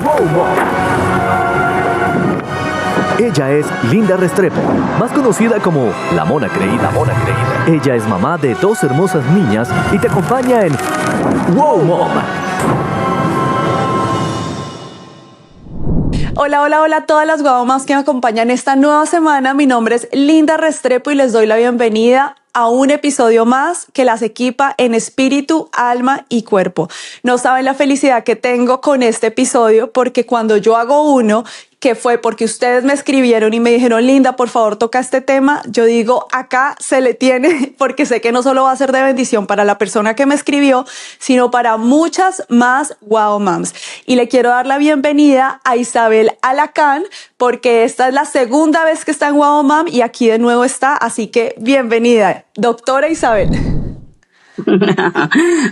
Wow Mom. Ella es Linda Restrepo, más conocida como La Mona Creída. Ella es mamá de 2 hermosas niñas y te acompaña en Wow Mom. Hola, hola, hola a todas las Wow Moms que me acompañan esta nueva semana. Mi nombre es Linda Restrepo y les doy la bienvenida a un episodio más que las equipa en espíritu, alma y cuerpo. No saben la felicidad que tengo con este episodio porque cuando yo hago uno, que fue porque ustedes me escribieron y me dijeron, Linda, por favor, toca este tema, yo digo, acá se le tiene, porque sé que no solo va a ser de bendición para la persona que me escribió, sino para muchas más Wow Moms. Y le quiero dar la bienvenida a Isabel Alacán, porque esta es la segunda vez que está en Wow Mom y aquí de nuevo está, así que bienvenida, doctora Isabel.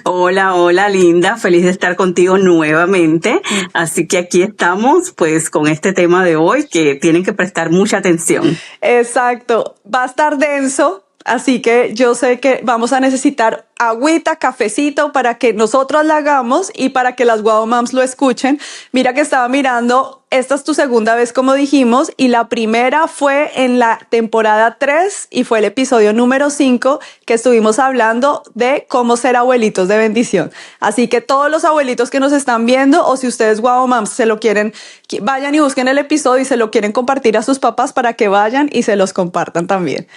Hola, hola Linda, feliz de estar contigo nuevamente. Así que aquí estamos pues con este tema de hoy que tienen que prestar mucha atención. Exacto, va a estar denso, así que yo sé que vamos a necesitar agüita, cafecito para que nosotros la hagamos y para que las Wow Moms lo escuchen. Mira que estaba mirando, esta es tu segunda vez como dijimos y la primera fue en la temporada 3 y fue el episodio número 5 que estuvimos hablando de cómo ser abuelitos de bendición. Así que todos los abuelitos que nos están viendo o si ustedes Wow Moms se lo quieren, vayan y busquen el episodio y se lo quieren compartir a sus papás para que vayan y se los compartan también.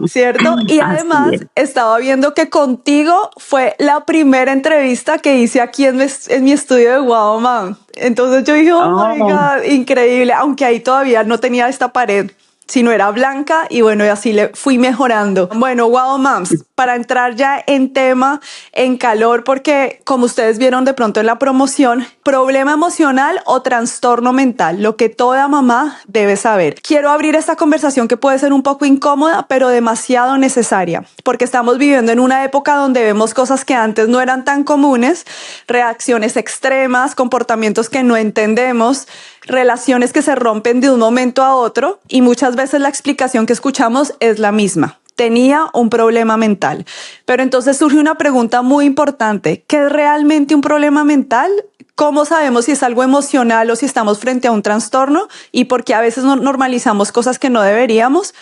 ¿Cierto? Y además estaba viendo que contigo fue la primera entrevista que hice aquí en mi estudio de Wow Mom. Entonces yo dije, oh my God, increíble. Aunque ahí todavía no tenía esta pared, sino era blanca y bueno, y así le fui mejorando. Bueno, Wow Moms, para entrar ya en tema, en calor, porque como ustedes vieron de pronto en la promoción, problema emocional o trastorno mental, lo que toda mamá debe saber. Quiero abrir esta conversación que puede ser un poco incómoda, pero demasiado necesaria, porque estamos viviendo en una época donde vemos cosas que antes no eran tan comunes, reacciones extremas, comportamientos que no entendemos, relaciones que se rompen de un momento a otro y muchas veces la explicación que escuchamos es la misma. Tenía un problema mental. Pero entonces surge una pregunta muy importante. ¿Qué es realmente un problema mental? ¿Cómo sabemos si es algo emocional o si estamos frente a un trastorno? ¿Y por qué a veces normalizamos cosas que no deberíamos?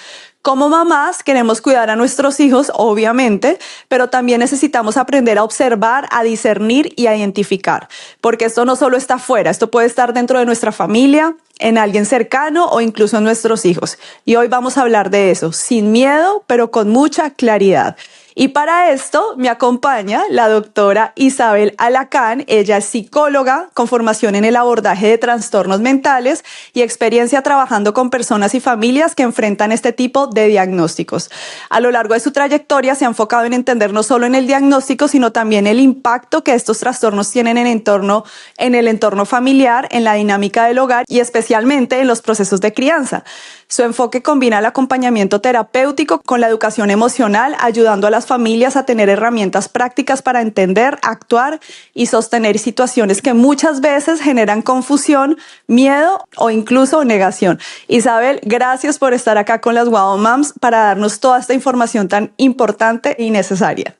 Como mamás queremos cuidar a nuestros hijos, obviamente, pero también necesitamos aprender a observar, a discernir y a identificar, porque esto no solo está afuera, esto puede estar dentro de nuestra familia, en alguien cercano o incluso en nuestros hijos. Y hoy vamos a hablar de eso, sin miedo, pero con mucha claridad. Y para esto me acompaña la doctora Isabel Alacán. Ella es psicóloga con formación en el abordaje de trastornos mentales y experiencia trabajando con personas y familias que enfrentan este tipo de diagnósticos. A lo largo de su trayectoria se ha enfocado en entender no solo en el diagnóstico, sino también el impacto que estos trastornos tienen en el entorno familiar, en la dinámica del hogar y especialmente en los procesos de crianza. Su enfoque combina el acompañamiento terapéutico con la educación emocional, ayudando a las familias a tener herramientas prácticas para entender, actuar y sostener situaciones que muchas veces generan confusión, miedo o incluso negación. Isabel, gracias por estar acá con las Wow Moms para darnos toda esta información tan importante y necesaria.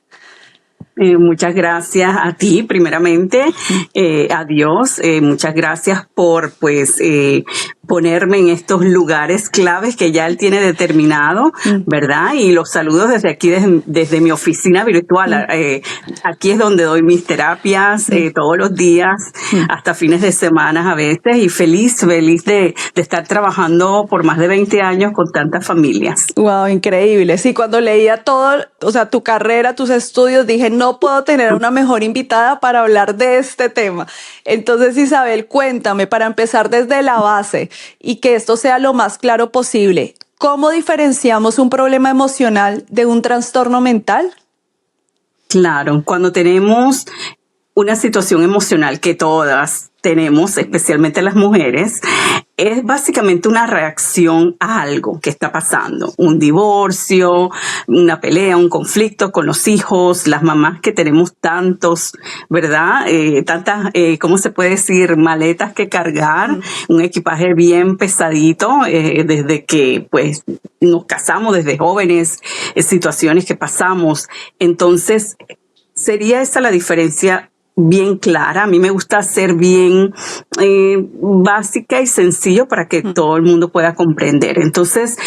Muchas gracias a ti, primeramente, a Dios. Muchas gracias por, ponerme en estos lugares claves que ya Él tiene determinado, ¿verdad? Y los saludos desde aquí, desde mi oficina virtual. Aquí es donde doy mis terapias todos los días, hasta fines de semana a veces, y feliz de estar trabajando por más de 20 años con tantas familias. Wow, increíble. Sí, cuando leía todo, o sea, tu carrera, tus estudios, dije, no puedo tener una mejor invitada para hablar de este tema. Entonces, Isabel, cuéntame, para empezar desde la base y que esto sea lo más claro posible, ¿cómo diferenciamos un problema emocional de un trastorno mental? Claro, cuando tenemos una situación emocional que todas tenemos, especialmente las mujeres, es básicamente una reacción a algo que está pasando. Un divorcio, una pelea, un conflicto con los hijos, las mamás que tenemos tantos, ¿verdad? Tantas, ¿cómo se puede decir? Maletas que cargar, un equipaje bien pesadito, desde que pues nos casamos, desde jóvenes, situaciones que pasamos. Entonces, sería esa la diferencia bien clara. A mí me gusta ser bien básica y sencillo para que todo el mundo pueda comprender. Entonces,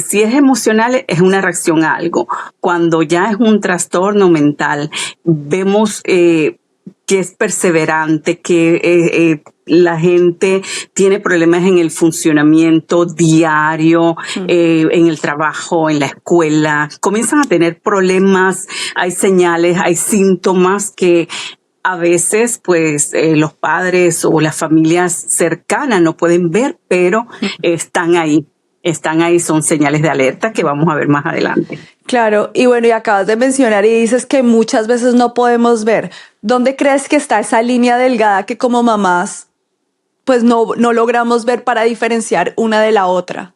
si es emocional, es una reacción a algo. Cuando ya es un trastorno mental, vemos que es perseverante, que la gente tiene problemas en el funcionamiento diario, en el trabajo, en la escuela. Comienzan a tener problemas, hay señales, hay síntomas que a veces, pues, los padres o las familias cercanas no pueden ver, pero están ahí, son señales de alerta que vamos a ver más adelante. Claro, y bueno, y acabas de mencionar y dices que muchas veces no podemos ver. ¿Dónde crees que está esa línea delgada que como mamás, pues no logramos ver para diferenciar una de la otra?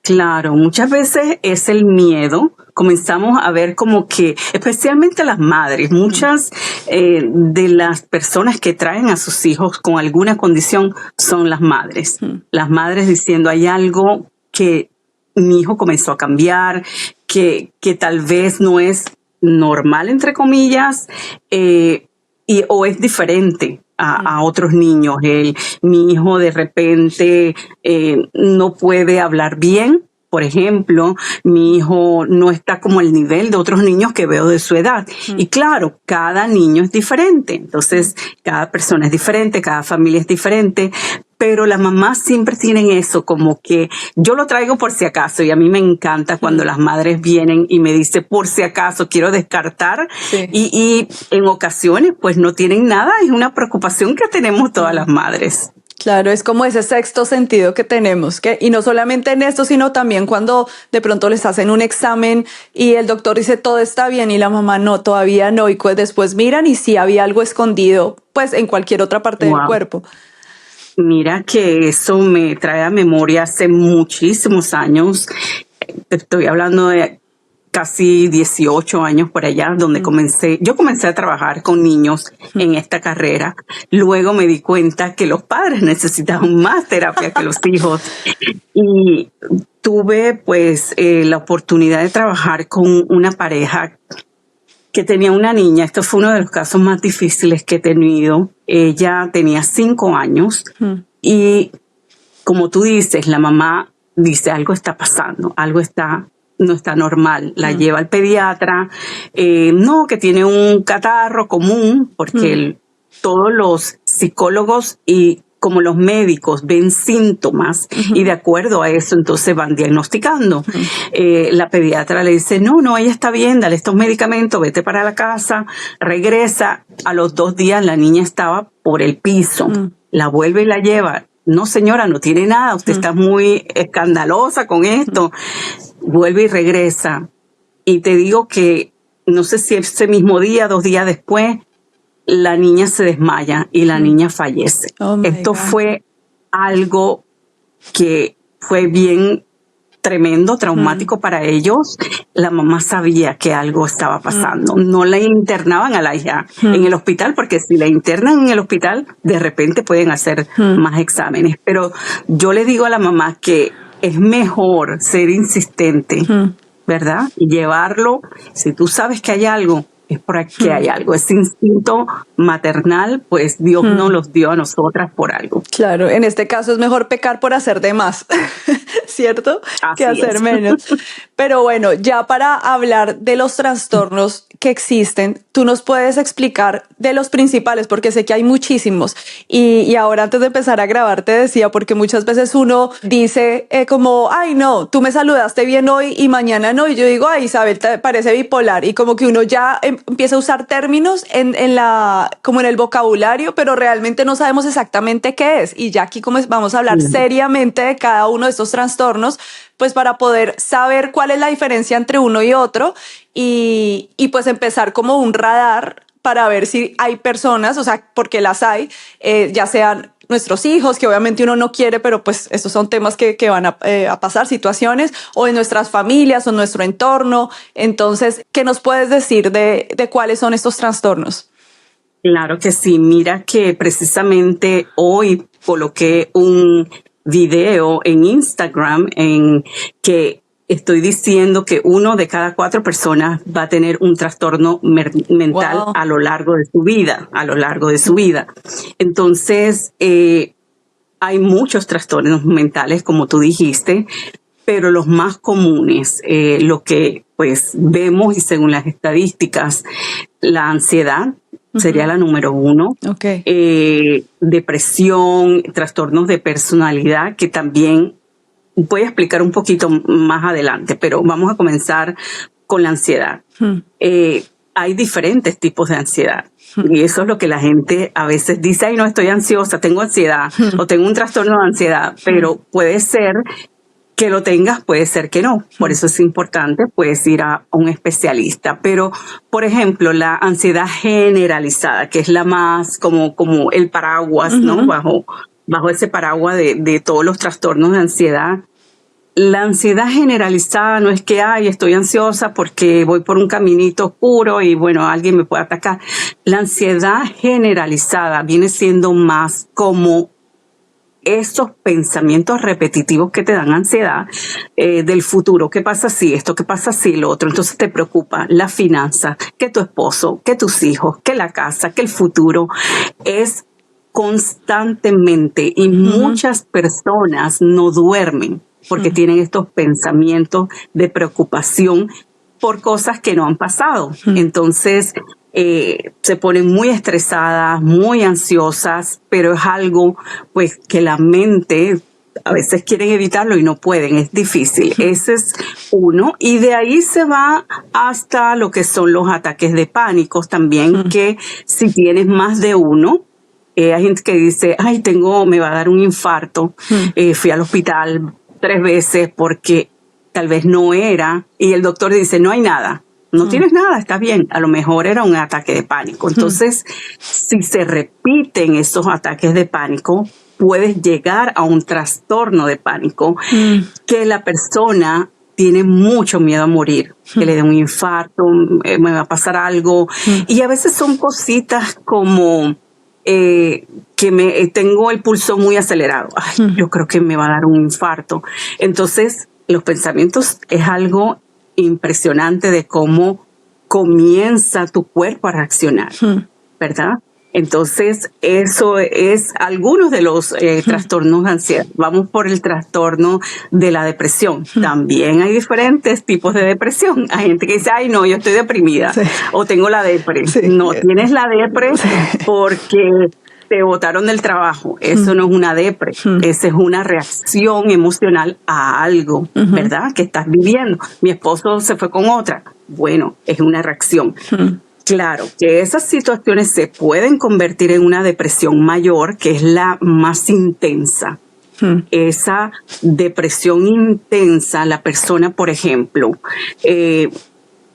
Claro, muchas veces es el miedo. Comenzamos a ver como que, especialmente las madres, muchas de las personas que traen a sus hijos con alguna condición son las madres. Las madres diciendo, hay algo que mi hijo comenzó a cambiar, que tal vez no es normal, entre comillas, o es diferente a otros niños. Mi hijo de repente no puede hablar bien. Por ejemplo, mi hijo no está como el nivel de otros niños que veo de su edad. Y claro, cada niño es diferente. Entonces, cada persona es diferente, cada familia es diferente. Pero las mamás siempre tienen eso, como que yo lo traigo por si acaso. Y a mí me encanta cuando las madres vienen y me dicen, por si acaso, quiero descartar. Sí. Y en ocasiones, pues no tienen nada. Es una preocupación que tenemos todas las madres. Claro, es como ese sexto sentido que tenemos, y no solamente en esto, sino también cuando de pronto les hacen un examen y el doctor dice todo está bien y la mamá no, todavía no, y pues después miran y si había algo escondido, pues en cualquier otra parte del cuerpo. Mira que eso me trae a memoria hace muchísimos años, estoy hablando de casi 18 años por allá, donde yo comencé a trabajar con niños en esta carrera. Luego me di cuenta que los padres necesitaban más terapia que los hijos. Y tuve pues la oportunidad de trabajar con una pareja que tenía una niña. Esto fue uno de los casos más difíciles que he tenido. Ella tenía 5 años y como tú dices, la mamá dice algo está pasando, no está normal. La lleva al pediatra, no, que tiene un catarro común, porque todos los psicólogos y como los médicos ven síntomas y de acuerdo a eso entonces van diagnosticando. La pediatra le dice, no, ella está bien, dale estos medicamentos, vete para la casa, regresa. A los 2 días la niña estaba por el piso, la vuelve y la lleva. No señora, no tiene nada, usted está muy escandalosa con esto. Vuelve y regresa. Y te digo que, no sé si ese mismo día, 2 días después, la niña se desmaya y la niña fallece. Esto fue algo que fue bien tremendo, traumático para ellos. La mamá sabía que algo estaba pasando. No la internaban a la hija en el hospital, porque si la internan en el hospital, de repente pueden hacer más exámenes. Pero yo le digo a la mamá que es mejor ser insistente, ¿verdad? Y llevarlo, si tú sabes que hay algo, es porque hay algo. Ese instinto maternal, pues Dios nos los dio a nosotras por algo. Claro, en este caso es mejor pecar por hacer de más, ¿cierto? Así que hacer menos. Pero bueno, ya para hablar de los trastornos que existen, tú nos puedes explicar de los principales, porque sé que hay muchísimos. Y ahora antes de empezar a grabar te decía, porque muchas veces uno dice como, ay no, tú me saludaste bien hoy y mañana no. Y yo digo, ay Isabel, te parece bipolar. Y como que uno ya empieza a usar términos como en el vocabulario, pero realmente no sabemos exactamente qué es. Y ya aquí como vamos a hablar seriamente de cada uno de estos trastornos, pues para poder saber cuál es la diferencia entre uno y otro y pues empezar como un radar para ver si hay personas, o sea, porque las hay, ya sean nuestros hijos, que obviamente uno no quiere, pero pues estos son temas que van a pasar, situaciones, o en nuestras familias o en nuestro entorno. Entonces, ¿qué nos puedes decir de cuáles son estos trastornos? Claro que sí. Mira que precisamente hoy coloqué un video en Instagram en que estoy diciendo que 1 de cada 4 personas va a tener un trastorno mental Wow. a lo largo de su vida, Entonces, hay muchos trastornos mentales, como tú dijiste, pero los más comunes, lo que pues vemos y según las estadísticas, la ansiedad sería la número 1. Okay. Depresión, trastornos de personalidad, que también voy a explicar un poquito más adelante, pero vamos a comenzar con la ansiedad. Hay diferentes tipos de ansiedad. Y eso es lo que la gente a veces dice, ay, no, estoy ansiosa, tengo ansiedad o tengo un trastorno de ansiedad, pero puede ser que lo tengas, puede ser que no. Por eso es importante, puedes ir a un especialista. Pero, por ejemplo, la ansiedad generalizada, que es la más como el paraguas, ¿no? Bajo ese paraguas de todos los trastornos de ansiedad. La ansiedad generalizada no es que, ay, estoy ansiosa porque voy por un caminito oscuro y, bueno, alguien me puede atacar. La ansiedad generalizada viene siendo más como esos pensamientos repetitivos que te dan ansiedad del futuro. ¿Qué pasa si esto? ¿Qué pasa si lo otro? Entonces te preocupa la finanza, que tu esposo, que tus hijos, que la casa, que el futuro. Es constantemente y muchas personas no duermen porque tienen estos pensamientos de preocupación por cosas que no han pasado. Entonces, se ponen muy estresadas, muy ansiosas, pero es algo pues que la mente a veces quieren evitarlo y no pueden, es difícil. Ese es uno, y de ahí se va hasta lo que son los ataques de pánico también, que si tienes más de uno, hay gente que dice, ay, me va a dar un infarto, fui al hospital 3 veces porque tal vez no era, y el doctor dice, no hay nada. No tienes nada, está bien. A lo mejor era un ataque de pánico. Entonces, si se repiten esos ataques de pánico, puedes llegar a un trastorno de pánico que la persona tiene mucho miedo a morir, que le dé un infarto, me va a pasar algo. Y a veces son cositas como que tengo el pulso muy acelerado. Ay, yo creo que me va a dar un infarto. Entonces, los pensamientos es algo impresionante de cómo comienza tu cuerpo a reaccionar, ¿verdad? Entonces, eso es algunos de los trastornos de ansiedad. Vamos por el trastorno de la depresión. También hay diferentes tipos de depresión. Hay gente que dice, ay, no, yo estoy deprimida o tengo la depre. No, tienes la depre porque te botaron del trabajo. Eso no es una depre. Esa es una reacción emocional a algo, ¿verdad? Que estás viviendo. Mi esposo se fue con otra. Bueno, es una reacción. Claro que esas situaciones se pueden convertir en una depresión mayor, que es la más intensa. Esa depresión intensa, la persona, por ejemplo,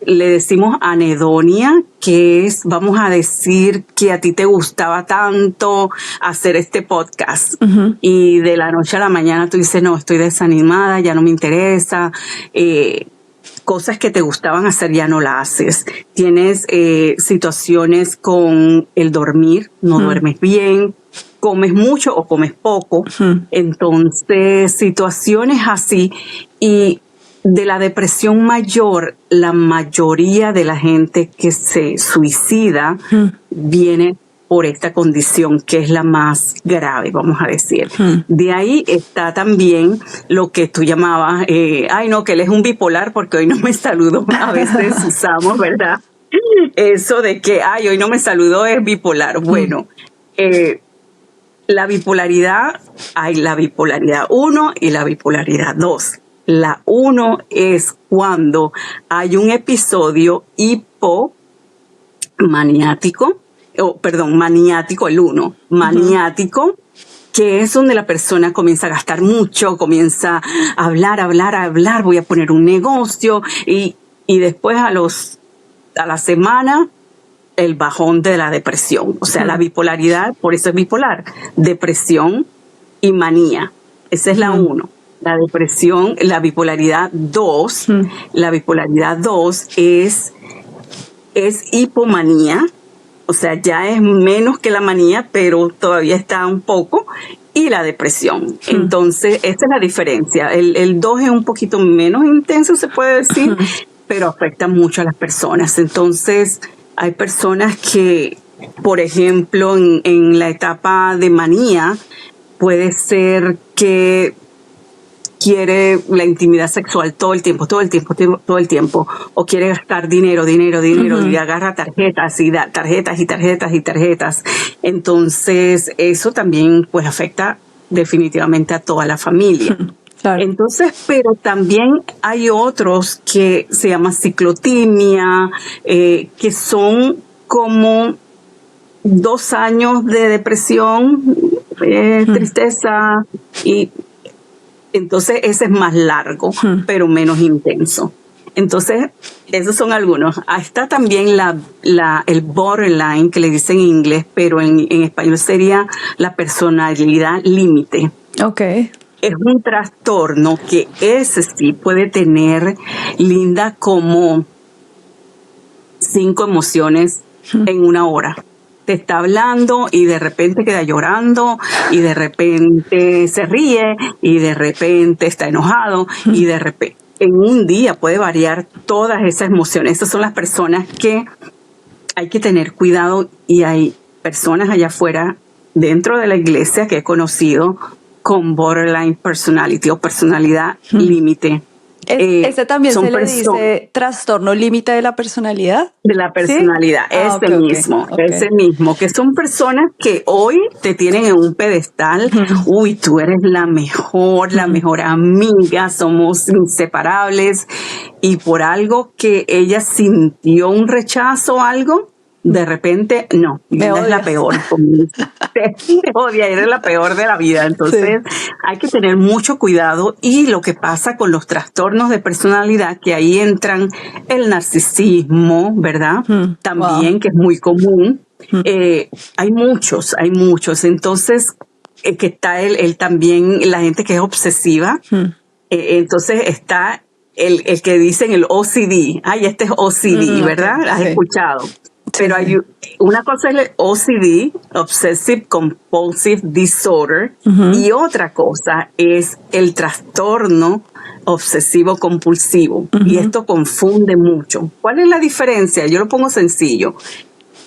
le decimos anedonia, que es, vamos a decir, que a ti te gustaba tanto hacer este podcast y de la noche a la mañana tú dices, no, estoy desanimada, ya no me interesa, cosas que te gustaban hacer ya no las haces. Tienes situaciones con el dormir, no duermes bien, comes mucho o comes poco. Entonces, situaciones así. Y de la depresión mayor, la mayoría de la gente que se suicida viene por esta condición, que es la más grave, vamos a decir. De ahí está también lo que tú llamabas, ay no, que él es un bipolar porque hoy no me saludó. A veces usamos, ¿verdad? Eso de que, ay, hoy no me saludó, es bipolar. Bueno, la bipolaridad, hay la bipolaridad 1 y la bipolaridad 2. La 1 es cuando hay un episodio maniático, el 1, maniático, que es donde la persona comienza a gastar mucho, comienza a hablar, voy a poner un negocio, y después a la semana, el bajón de la depresión. O sea, la bipolaridad, por eso es bipolar, depresión y manía. Esa es la 1. La depresión, la bipolaridad 2, la bipolaridad 2 es hipomanía, o sea, ya es menos que la manía, pero todavía está un poco, y la depresión. Entonces, esta es la diferencia. El 2 es un poquito menos intenso, se puede decir, pero afecta mucho a las personas. Entonces, hay personas que, por ejemplo, en la etapa de manía, puede ser que quiere la intimidad sexual todo el tiempo, o quiere gastar dinero, y agarra tarjetas y da tarjetas. Entonces, eso también pues afecta definitivamente a toda la familia. Claro. Entonces, pero también hay otros que se llama ciclotimia, que son como 2 años de depresión, tristeza, y entonces ese es más largo, pero menos intenso. Entonces, esos son algunos. Está también el borderline, que le dicen en inglés, pero en español sería la personalidad límite. Okay. Es un trastorno que ese sí puede tener, Linda, como 5 emociones en una hora. Te está hablando y de repente queda llorando, y de repente se ríe, y de repente está enojado, y de repente en un día puede variar todas esas emociones. Esas son las personas que hay que tener cuidado, y hay personas allá afuera dentro de la iglesia que he conocido con borderline personality o personalidad límite. ¿Este también se le dice trastorno límite de la personalidad? De la personalidad, ¿Sí? ese mismo, que son personas que hoy te tienen en un pedestal. Uy, tú eres la mejor amiga, somos inseparables, y por algo que ella sintió un rechazo o algo, de repente, no, eres la peor. Te odia, eres la peor de la vida. Entonces, hay que tener mucho cuidado. Y lo que pasa con los trastornos de personalidad, que ahí entran el narcisismo, ¿verdad? También, que es muy común. Hay muchos. Entonces, que está el también la gente que es obsesiva. Entonces, está el que dicen el OCD. Ay, este es OCD, ¿verdad? Okay, ¿Has escuchado? Pero hay una cosa es el OCD, Obsessive Compulsive Disorder, y otra cosa es el trastorno obsesivo compulsivo. Y esto confunde mucho. ¿Cuál es la diferencia? Yo lo pongo sencillo.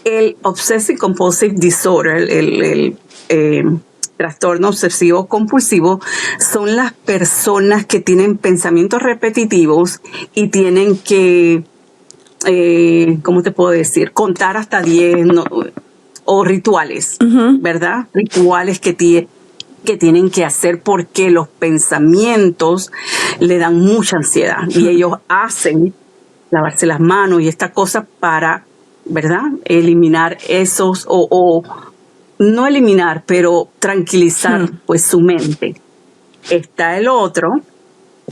El Obsessive Compulsive Disorder, el trastorno obsesivo compulsivo, son las personas que tienen pensamientos repetitivos y tienen que ¿cómo te puedo decir? Contar hasta 10, o rituales, ¿verdad? Rituales que tienen que hacer porque los pensamientos le dan mucha ansiedad, y ellos hacen lavarse las manos y esta cosa para, ¿verdad? Eliminar esos, o no eliminar, pero tranquilizar pues su mente. Está el otro,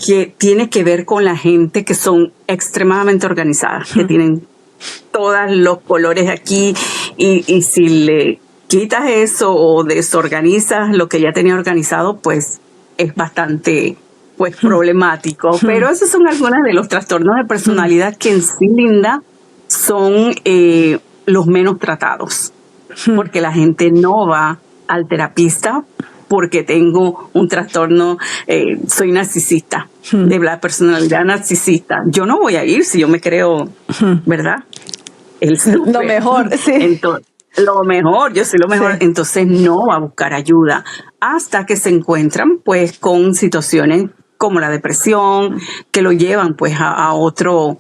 que tiene que ver con la gente que son extremadamente organizadas, que tienen todos los colores aquí, y si le quitas eso o desorganizas lo que ya tenía organizado, pues es bastante pues problemático. Pero esos son algunos de los trastornos de personalidad que en sí, Linda, son los menos tratados, porque la gente no va al terapista porque tengo un trastorno, soy narcisista, de la personalidad narcisista. Yo no voy a ir si yo me creo, ¿verdad? Lo mejor, sí. Entonces, lo mejor, yo soy lo mejor. Sí. Entonces no va a buscar ayuda hasta que se encuentran pues con situaciones como la depresión, que lo llevan pues a otro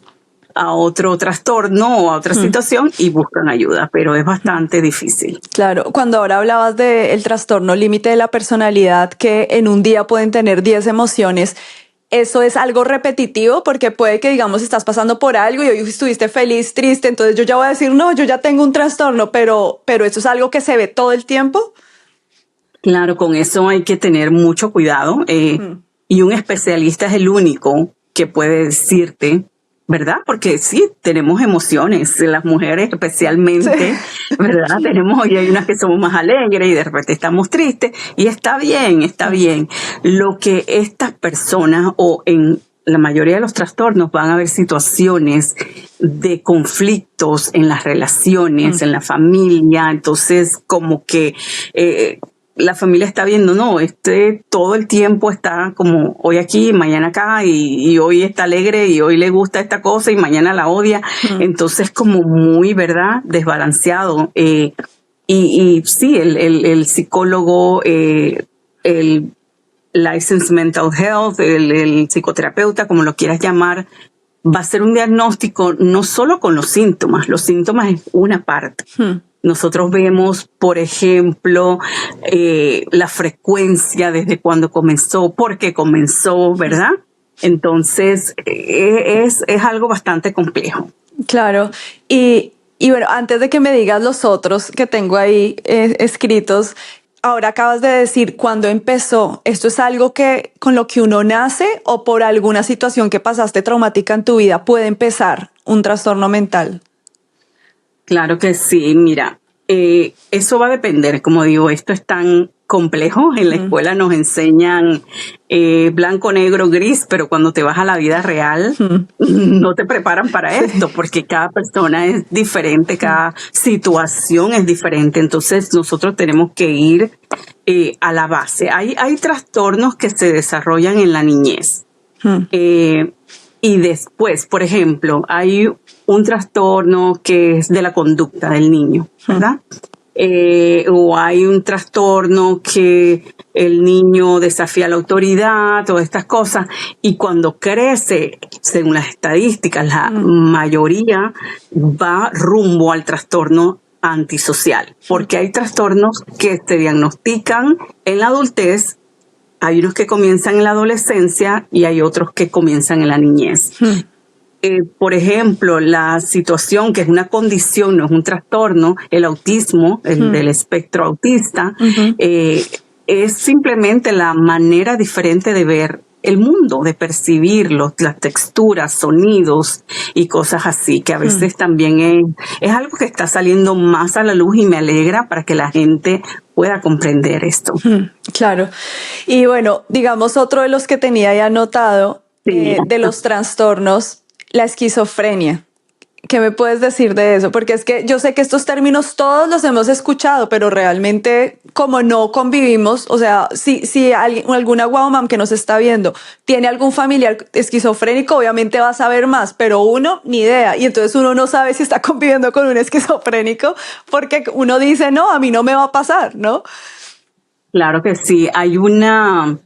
trastorno o a otra situación, y buscan ayuda, pero es bastante difícil. Claro, cuando ahora hablabas del trastorno límite de la personalidad, que en un día pueden tener 10 emociones, ¿eso es algo repetitivo? Porque puede que, digamos, estás pasando por algo y hoy estuviste feliz, triste, entonces yo ya voy a decir, no, yo ya tengo un trastorno, pero ¿eso es algo que se ve todo el tiempo? Claro, con eso hay que tener mucho cuidado, y un especialista es el único que puede decirte, ¿verdad? Porque sí, tenemos emociones, las mujeres especialmente, sí. ¿Verdad? Y hay unas que somos más alegres y de repente estamos tristes, y está bien. Lo que estas personas, o en la mayoría de los trastornos, van a haber situaciones de conflictos en las relaciones, en la familia, entonces como que la familia está viendo, no, todo el tiempo está como hoy aquí, mañana acá, y hoy está alegre, y hoy le gusta esta cosa, y mañana la odia. Entonces, como muy, ¿verdad?, desbalanceado. Y sí, el psicólogo, el licensed mental health, el psicoterapeuta, como lo quieras llamar, va a hacer un diagnóstico no solo con los síntomas es una parte. Nosotros vemos, por ejemplo, la frecuencia desde cuándo comenzó, por qué comenzó, ¿verdad? Entonces, es algo bastante complejo. Claro. Y bueno, antes de que me digas los otros que tengo ahí escritos, ahora acabas de decir cuándo empezó. ¿Esto es algo que con lo que uno nace o por alguna situación que pasaste traumática en tu vida puede empezar un trastorno mental? Claro que sí, mira, eso va a depender, como digo, esto es tan complejo, en la escuela nos enseñan blanco, negro, gris, pero cuando te vas a la vida real no te preparan para esto, porque cada persona es diferente, cada situación es diferente, entonces nosotros tenemos que ir a la base. Hay trastornos que se desarrollan en la niñez. Y después, por ejemplo, hay un trastorno que es de la conducta del niño, ¿verdad? O hay un trastorno que el niño desafía la autoridad, todas estas cosas, y cuando crece, según las estadísticas, la mayoría va rumbo al trastorno antisocial, porque hay trastornos que se diagnostican en la adultez. Hay unos que comienzan en la adolescencia y hay otros que comienzan en la niñez. Por ejemplo, la situación que es una condición, no es un trastorno, el autismo, el del espectro autista, es simplemente la manera diferente de ver el mundo, de percibirlo, las texturas, sonidos y cosas así, que a veces también es algo que está saliendo más a la luz y me alegra para que la gente pueda comprender esto. Claro. Y bueno, digamos otro de los que tenía ya anotado, de los trastornos, la esquizofrenia. ¿Qué me puedes decir de eso? Porque es que yo sé que estos términos todos los hemos escuchado, pero realmente como no convivimos, o sea, si alguna wow mom que nos está viendo tiene algún familiar esquizofrénico, obviamente va a saber más, pero uno ni idea. Y entonces uno no sabe si está conviviendo con un esquizofrénico porque uno dice, no, a mí no me va a pasar, ¿no? Claro que sí. Hay una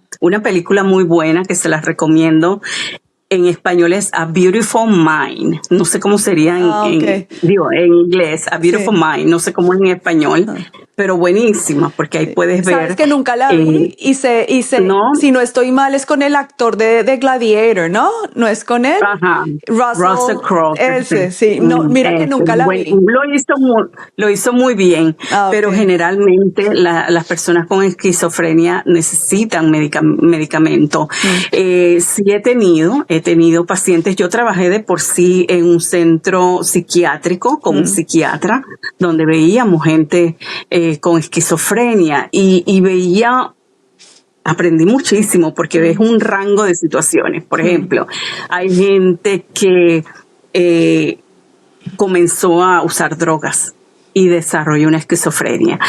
película muy buena que se las recomiendo. En español es A Beautiful Mind. No sé cómo sería en inglés. A Beautiful Mind. No sé cómo es en español, pero buenísima, porque ahí puedes ver. Sabes que nunca la vi ¿no? Si no estoy mal, es con el actor de Gladiator, ¿no? ¿No es con él? Ajá. Russell Crowe. Ese, sí. No, mira que nunca la vi. Lo hizo muy bien, pero generalmente las personas con esquizofrenia necesitan medicamento. Sí he tenido pacientes. Yo trabajé de por sí en un centro psiquiátrico con un psiquiatra, donde veíamos gente con esquizofrenia y aprendí muchísimo porque ves un rango de situaciones. Por ejemplo, hay gente que comenzó a usar drogas y desarrolló una esquizofrenia.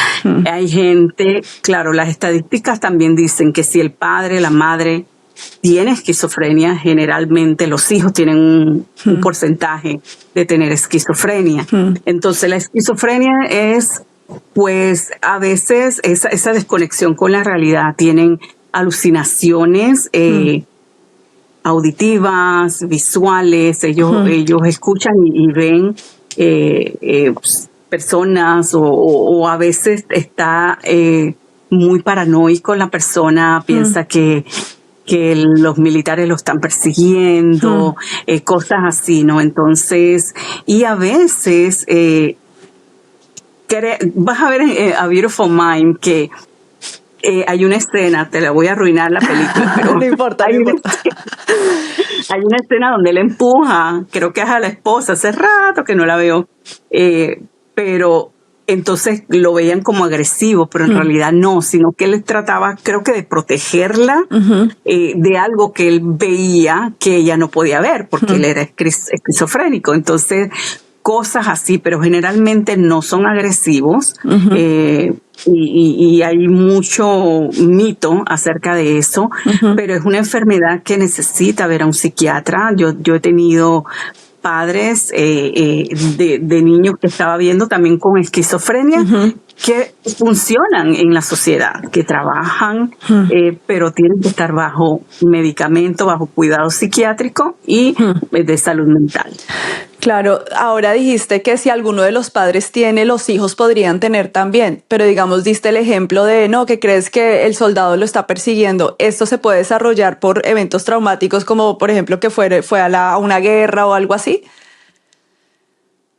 Hay gente, claro, las estadísticas también dicen que si el padre, la madre tiene esquizofrenia, generalmente los hijos tienen un porcentaje de tener esquizofrenia. Entonces la esquizofrenia es, pues, a veces esa desconexión con la realidad. Tienen alucinaciones auditivas, visuales. Ellos escuchan y ven personas o a veces está muy paranoico la persona, piensa que los militares lo están persiguiendo, cosas así, ¿no? Entonces, y a veces vas a ver A Beautiful Mind que hay una escena, te la voy a arruinar la película, pero no importa, hay una escena donde él empuja, creo que es a la esposa, hace rato que no la veo, pero entonces lo veían como agresivo, pero en realidad no, sino que él trataba, creo que de protegerla de algo que él veía que ella no podía ver, porque él era esquizofrénico. Entonces, cosas así, pero generalmente no son agresivos. Y hay mucho mito acerca de eso, pero es una enfermedad que necesita ver a un psiquiatra. Yo he tenido padres de niños que estaba viendo también con esquizofrenia que funcionan en la sociedad, que trabajan, pero tienen que estar bajo medicamento, bajo cuidado psiquiátrico y de salud mental. Claro, ahora dijiste que si alguno de los padres tiene, los hijos podrían tener también, pero digamos, diste el ejemplo de, no, que crees que el soldado lo está persiguiendo. ¿Esto se puede desarrollar por eventos traumáticos como, por ejemplo, que fue a una guerra o algo así?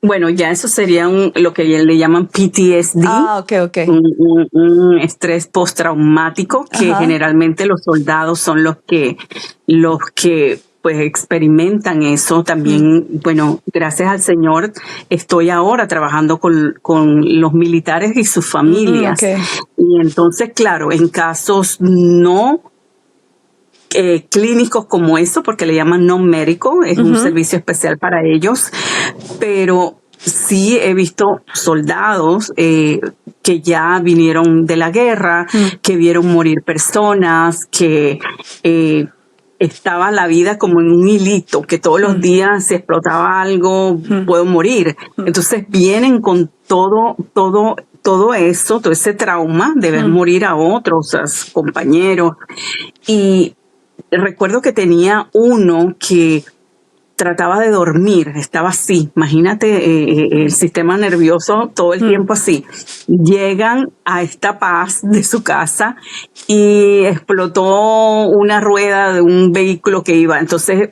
Bueno, ya eso sería lo que le llaman PTSD, ok. Un estrés postraumático que generalmente los soldados son los que pues experimentan eso. También, bueno, gracias al Señor, estoy ahora trabajando con los militares y sus familias. Y entonces, claro, en casos no clínicos como eso, porque le llaman non-médico, es un servicio especial para ellos, pero sí he visto soldados que ya vinieron de la guerra, que vieron morir personas, que estaba la vida como en un hilito, que todos los días si explotaba algo, puedo morir. Entonces vienen con todo eso, todo ese trauma de ver morir a otros, a sus compañeros. Y recuerdo que tenía uno que trataba de dormir, estaba así, imagínate el sistema nervioso todo el tiempo así. Llegan a esta paz de su casa y explotó una rueda de un vehículo que iba, entonces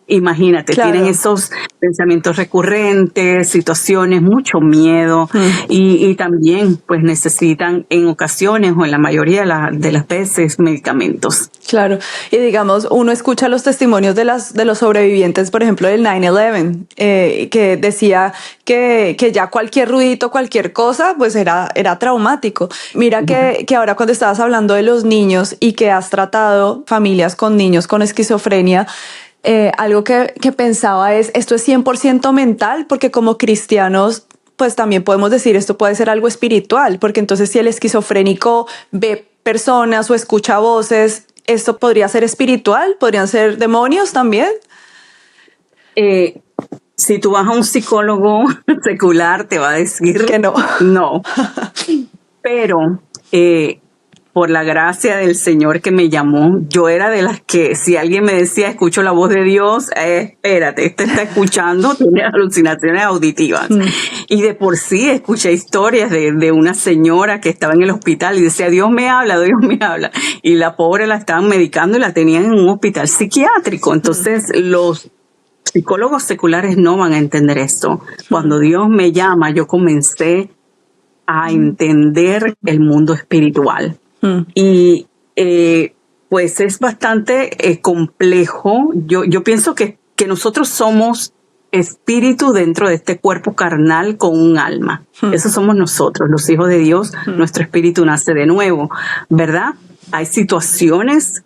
imagínate, tienen esos pensamientos recurrentes, situaciones, mucho miedo y también pues necesitan en ocasiones o en la mayoría de las veces medicamentos. Claro, y digamos, uno escucha los testimonios de los sobrevivientes, por ejemplo, del 9/11, que decía que ya cualquier ruidito, cualquier cosa, pues era traumático. Mira que ahora cuando estabas hablando de los niños y que has tratado familias con niños con esquizofrenia, algo que pensaba es, esto es 100% mental, porque como cristianos, pues también podemos decir esto puede ser algo espiritual, porque entonces si el esquizofrénico ve personas o escucha voces, ¿esto podría ser espiritual? ¿Podrían ser demonios también? Si tú vas a un psicólogo secular, te va a decir que no. No. Pero por la gracia del Señor que me llamó, yo era de las que si alguien me decía, escucho la voz de Dios, espérate, este está escuchando, tiene alucinaciones auditivas. Y de por sí escuché historias de una señora que estaba en el hospital y decía, Dios me habla. Y la pobre la estaban medicando y la tenían en un hospital psiquiátrico. Entonces los psicólogos seculares no van a entender esto. Cuando Dios me llama, yo comencé a entender el mundo espiritual. Y pues es bastante complejo. Yo pienso que nosotros somos espíritu dentro de este cuerpo carnal con un alma. Eso somos nosotros, los hijos de Dios. Nuestro espíritu nace de nuevo, ¿verdad? Hay situaciones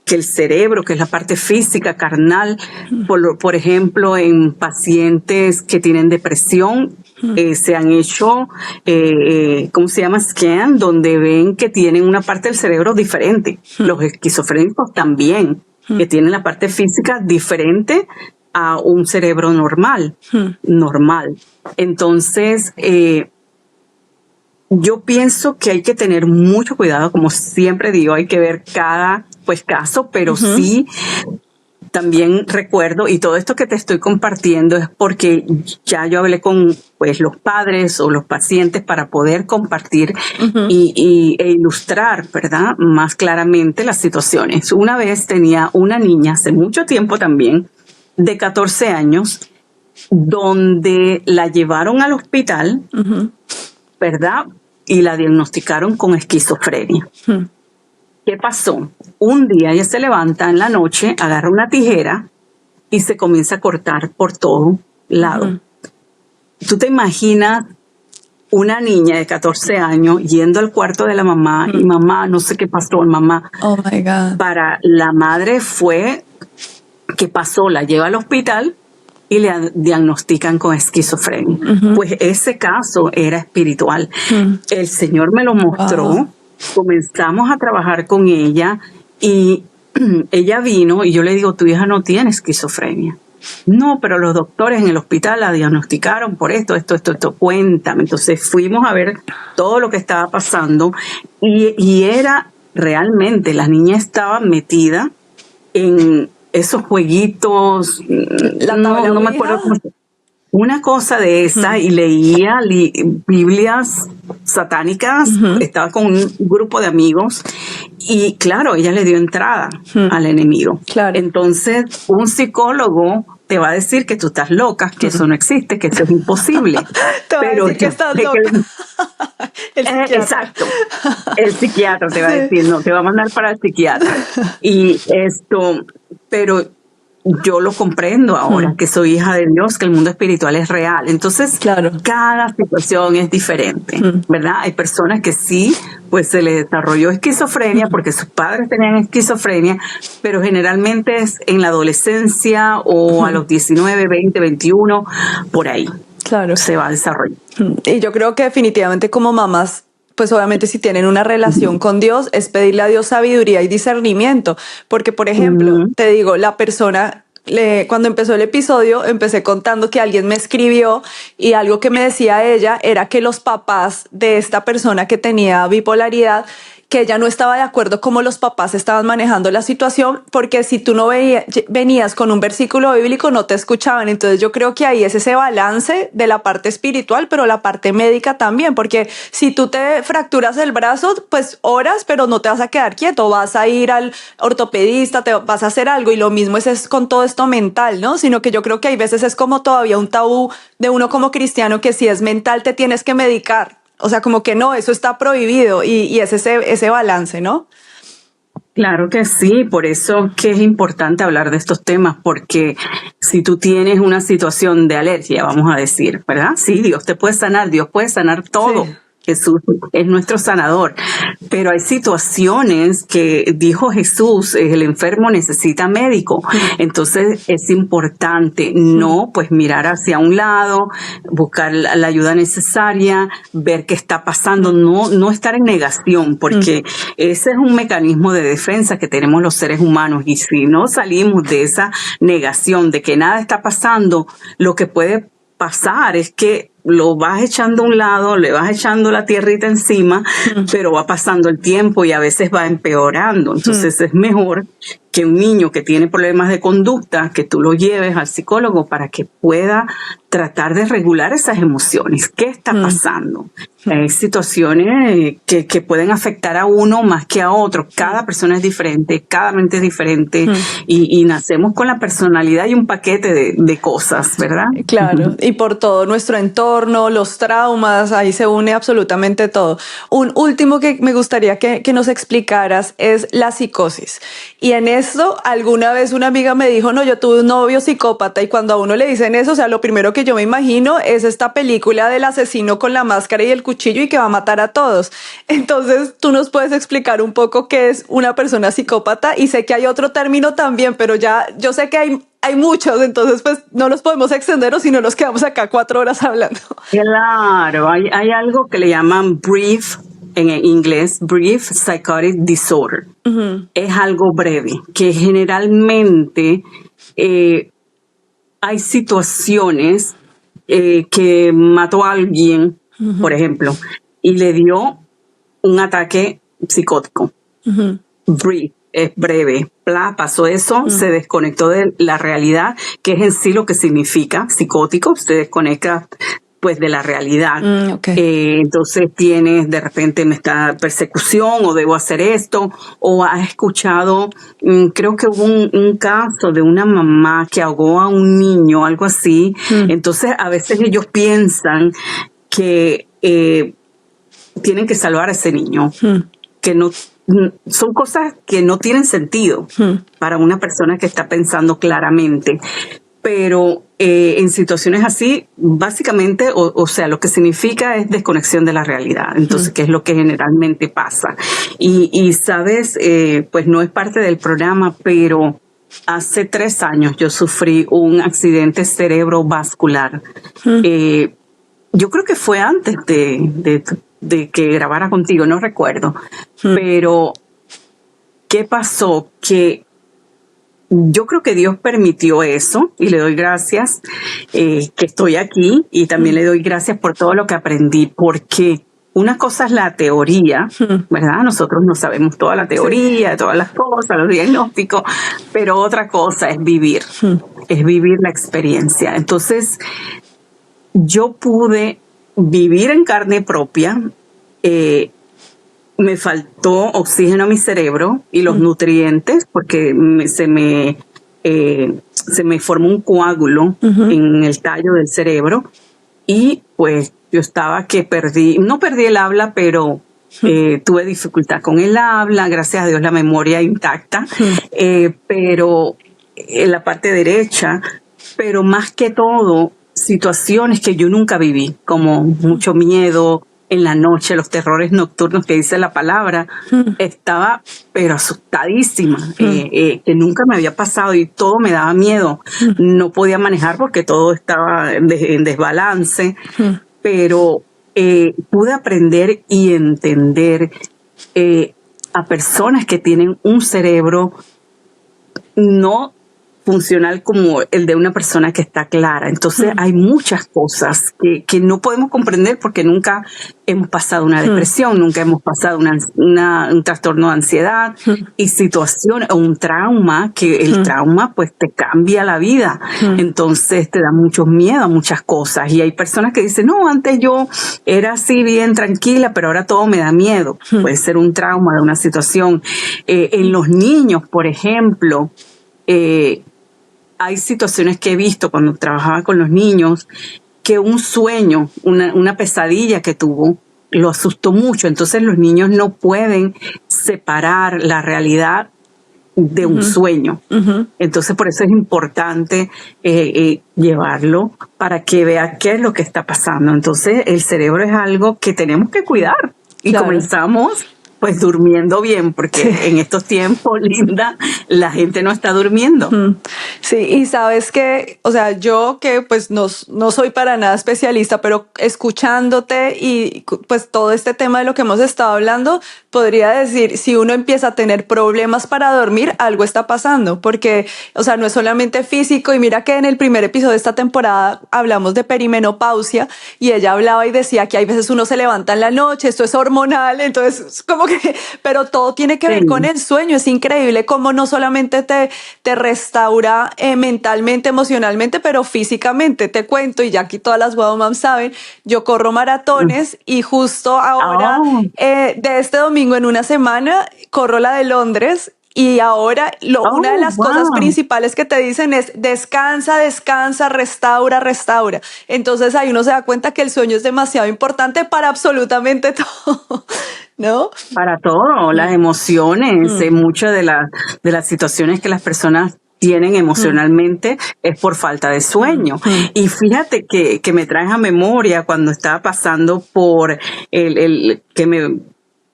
que el cerebro, que es la parte física, carnal, por ejemplo, en pacientes que tienen depresión, se han hecho, ¿cómo se llama? Scan, donde ven que tienen una parte del cerebro diferente. Los esquizofrénicos también, que tienen la parte física diferente a un cerebro normal. Entonces, yo pienso que hay que tener mucho cuidado, como siempre digo, hay que ver cada caso, pero sí también recuerdo, y todo esto que te estoy compartiendo es porque ya yo hablé con los padres o los pacientes para poder compartir e ilustrar, ¿verdad?, más claramente las situaciones. Una vez tenía una niña, hace mucho tiempo también, de 14 años, donde la llevaron al hospital, ¿verdad?, y la diagnosticaron con esquizofrenia. ¿Qué pasó? Un día ella se levanta en la noche, agarra una tijera y se comienza a cortar por todo lado. ¿Tú te imaginas una niña de 14 años yendo al cuarto de la mamá y mamá, no sé qué pasó, mamá? Oh my God. Para la madre fue, ¿qué pasó? La lleva al hospital y le diagnostican con esquizofrenia. Pues ese caso era espiritual. El Señor me lo mostró, comenzamos a trabajar con ella y ella vino y yo le digo, tu hija no tiene esquizofrenia. No, pero los doctores en el hospital la diagnosticaron por esto, cuéntame. Entonces fuimos a ver todo lo que estaba pasando y era realmente, la niña estaba metida en esos jueguitos, no me acuerdo cómo se llama. Una cosa de esa, y leía Biblias satánicas, estaba con un grupo de amigos, y claro, ella le dio entrada al enemigo. Claro. Entonces, un psicólogo te va a decir que tú estás loca, que eso no existe, que eso es imposible. Te va a decir que estás loca. El psiquiatra. Exacto. El psiquiatra te va a decir, no, te va a mandar para el psiquiatra. Y pero yo lo comprendo ahora, que soy hija de Dios, que el mundo espiritual es real. Entonces, claro, cada situación es diferente, ¿verdad? Hay personas que sí, pues se les desarrolló esquizofrenia porque sus padres tenían esquizofrenia, pero generalmente es en la adolescencia o a los 19, 20, 21, por ahí. Claro. Se va a desarrollar. Y yo creo que definitivamente como mamás, pues obviamente si tienen una relación con Dios, es pedirle a Dios sabiduría y discernimiento. Porque, por ejemplo, te digo, la persona, cuando empezó el episodio, empecé contando que alguien me escribió y algo que me decía ella era que los papás de esta persona que tenía bipolaridad, que ella no estaba de acuerdo cómo los papás estaban manejando la situación, porque si tú no venías con un versículo bíblico no te escuchaban. Entonces yo creo que ahí es ese balance de la parte espiritual, pero la parte médica también, porque si tú te fracturas el brazo, pues oras, pero no te vas a quedar quieto, vas a ir al ortopedista, te vas a hacer algo, y lo mismo es con todo esto mental, ¿no? Sino que yo creo que hay veces es como todavía un tabú de uno como cristiano, que si es mental te tienes que medicar. O sea, como que no, eso está prohibido, y es ese balance, ¿no? Claro que sí, por eso que es importante hablar de estos temas, porque si tú tienes una situación de alergia, vamos a decir, ¿verdad? Sí, Dios te puede sanar todo. Sí. Jesús es nuestro sanador, pero hay situaciones que dijo Jesús, el enfermo necesita médico. Entonces es importante no pues mirar hacia un lado, buscar la ayuda necesaria, ver qué está pasando, no estar en negación, porque ese es un mecanismo de defensa que tenemos los seres humanos, y si no salimos de esa negación de que nada está pasando, lo que puede pasar es que lo vas echando a un lado, le vas echando la tierrita encima, pero va pasando el tiempo y a veces va empeorando. Entonces es mejor que un niño que tiene problemas de conducta, que tú lo lleves al psicólogo para que pueda tratar de regular esas emociones. ¿Qué está pasando? Hay situaciones que pueden afectar a uno más que a otro. Cada persona es diferente, cada mente es diferente, y nacemos con la personalidad y un paquete de cosas, ¿verdad? Claro, y por todo nuestro entorno, los traumas, ahí se une absolutamente todo. Un último que me gustaría que nos explicaras es la psicosis. Y en esto, alguna vez una amiga me dijo, no, yo tuve un novio psicópata, y cuando a uno le dicen eso, o sea, lo primero que yo me imagino es esta película del asesino con la máscara y el cuchillo y que va a matar a todos. Entonces, tú nos puedes explicar un poco qué es una persona psicópata, y sé que hay otro término también, pero ya yo sé que hay muchos, entonces pues no nos podemos extender o si no nos quedamos acá 4 horas hablando. Claro, hay algo que le llaman brief, en inglés, brief psychotic disorder. Es algo breve, que generalmente hay situaciones que mató a alguien, por ejemplo, y le dio un ataque psicótico. Brief. Es breve, pasó eso, se desconectó de la realidad, que es en sí lo que significa psicótico, se desconecta pues de la realidad. Entonces tienes de repente persecución, o debo hacer esto, o has escuchado, creo que hubo un caso de una mamá que ahogó a un niño, algo así. Entonces a veces ellos piensan que tienen que salvar a ese niño, que no. Son cosas que no tienen sentido para una persona que está pensando claramente, pero en situaciones así, básicamente, o sea, lo que significa es desconexión de la realidad. Entonces, ¿qué es lo que generalmente pasa? Y sabes, pues no es parte del programa, pero hace 3 años yo sufrí un accidente cerebrovascular. Yo creo que fue antes de que grabara contigo, no recuerdo. Pero, ¿qué pasó? Que yo creo que Dios permitió eso y le doy gracias que estoy aquí, y también le doy gracias por todo lo que aprendí, porque una cosa es la teoría, ¿verdad? Nosotros no sabemos toda la teoría, todas las cosas, los diagnósticos, pero otra cosa es vivir la experiencia. Entonces, yo pude vivir en carne propia. Me faltó oxígeno a mi cerebro y los nutrientes, porque se me formó un coágulo en el tallo del cerebro, y pues yo estaba que no perdí el habla, pero tuve dificultad con el habla, gracias a Dios la memoria intacta, pero en la parte derecha, pero más que todo situaciones que yo nunca viví, como mucho miedo en la noche, los terrores nocturnos que dice la palabra. Estaba pero asustadísima, que nunca me había pasado, y todo me daba miedo. No podía manejar porque todo estaba en desbalance, pero pude aprender y entender a personas que tienen un cerebro no funcional como el de una persona que está clara. Entonces hay muchas cosas que no podemos comprender porque nunca hemos pasado una depresión, nunca hemos pasado un trastorno de ansiedad y situaciones, o un trauma, que el trauma pues te cambia la vida. Entonces te da mucho miedo a muchas cosas, y hay personas que dicen, no, antes yo era así bien tranquila, pero ahora todo me da miedo. Puede ser un trauma de una situación. En los niños, por ejemplo, hay situaciones que he visto cuando trabajaba con los niños, que un sueño, una pesadilla que tuvo, lo asustó mucho. Entonces los niños no pueden separar la realidad de un sueño. Entonces por eso es importante llevarlo para que vea qué es lo que está pasando. Entonces el cerebro es algo que tenemos que cuidar, y claro, comenzamos pues durmiendo bien, porque en estos tiempos, Linda, la gente no está durmiendo. Sí, y sabes que, o sea, yo que pues no soy para nada especialista, pero escuchándote y pues todo este tema de lo que hemos estado hablando, podría decir, si uno empieza a tener problemas para dormir, algo está pasando, porque, o sea, no es solamente físico. Y mira que en el primer episodio de esta temporada hablamos de perimenopausia, y ella hablaba y decía que hay veces uno se levanta en la noche, esto es hormonal, entonces como que, pero todo tiene que ver con el sueño. Es increíble cómo no solamente te restaura mentalmente, emocionalmente, pero físicamente. Te cuento, y ya aquí todas las wow moms saben, yo corro maratones, y justo ahora, de este domingo en una semana, corro la de Londres. Y ahora una de las cosas principales que te dicen es descansa, descansa, restaura, restaura. Entonces ahí uno se da cuenta que el sueño es demasiado importante para absolutamente todo, ¿no? Para todo, las emociones, muchas de las situaciones que las personas tienen emocionalmente es por falta de sueño. Y fíjate que me traes a memoria cuando estaba pasando por